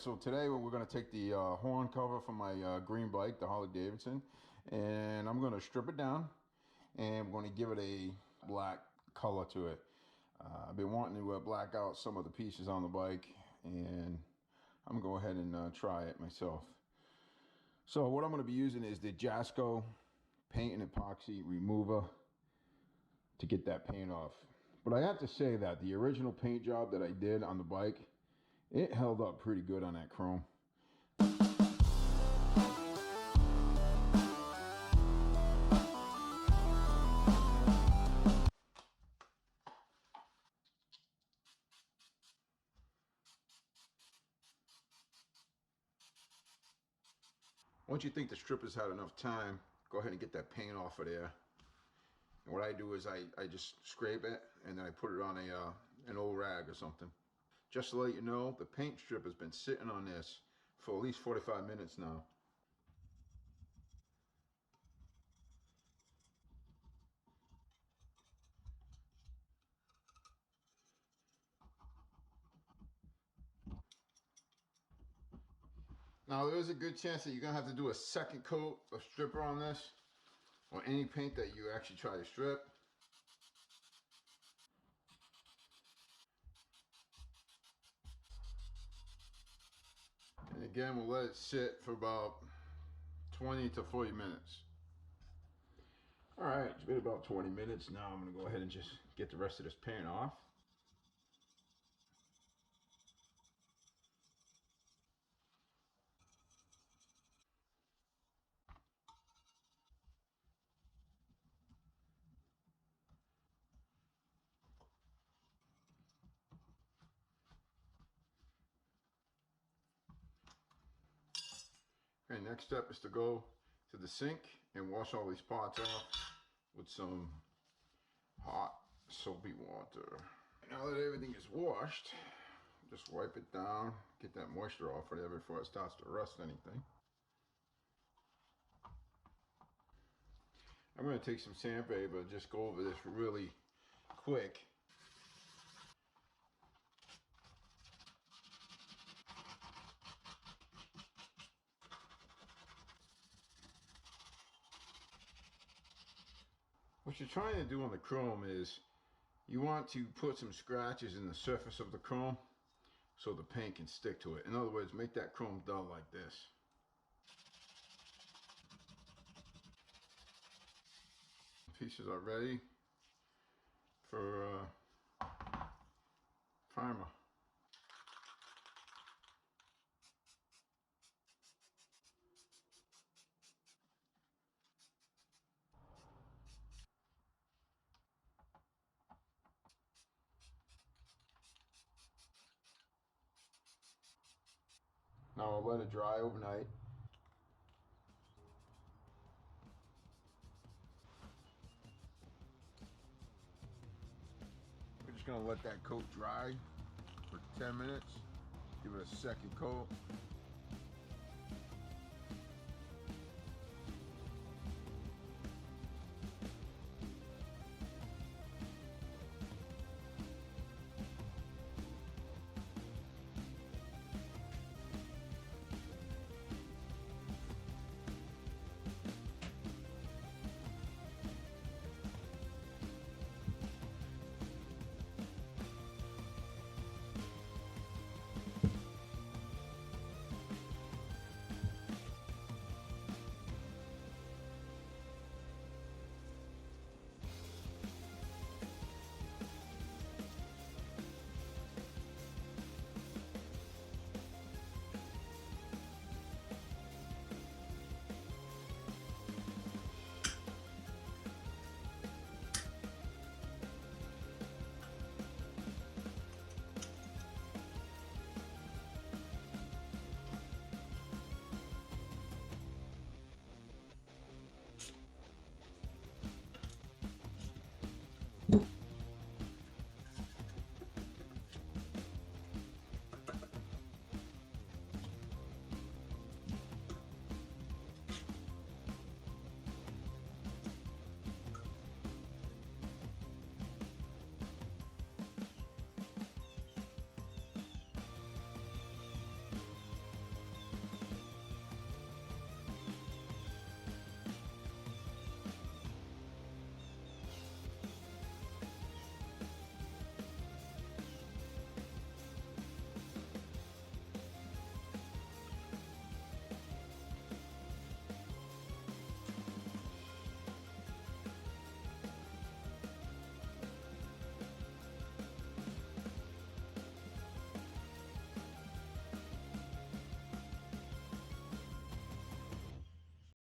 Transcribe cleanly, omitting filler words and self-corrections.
so today we're going to take the horn cover from my green bike, the Harley Davidson, and I'm going to strip it down and we're going to give it a black color to it. I've been wanting to black out some of the pieces on the bike, and I'm going to go ahead and try it myself. So what I'm going to be using is the Jasco paint and epoxy remover to get that paint off. But I have to say that the original paint job that I did on the bike, it held up pretty good on that chrome. Once you think the stripper's had enough time, go ahead and get that paint off of there. And what I do is I just scrape it and then I put it on an old rag or something. Just to let you know, the paint strip has been sitting on this for at least 45 minutes now. Now there is a good chance that you're gonna have to do a second coat of stripper on this, or any paint that you actually try to strip. And again, we'll let it sit for about 20 to 40 minutes. All right, it's been about 20 minutes. Now I'm gonna go ahead and just get the rest of this paint off. Okay, next step is to go to the sink and wash all these parts off with some hot soapy water. Now that everything is washed, just wipe it down, get that moisture off of there before it starts to rust anything. I'm going to take some sandpaper and just go over this really quick. What you're trying to do on the chrome is you want to put some scratches in the surface of the chrome so the paint can stick to it. In other words, make that chrome dull like this. Pieces are ready for primer. Now I'll let it dry overnight. We're just gonna let that coat dry for 10 minutes. Give it a second coat.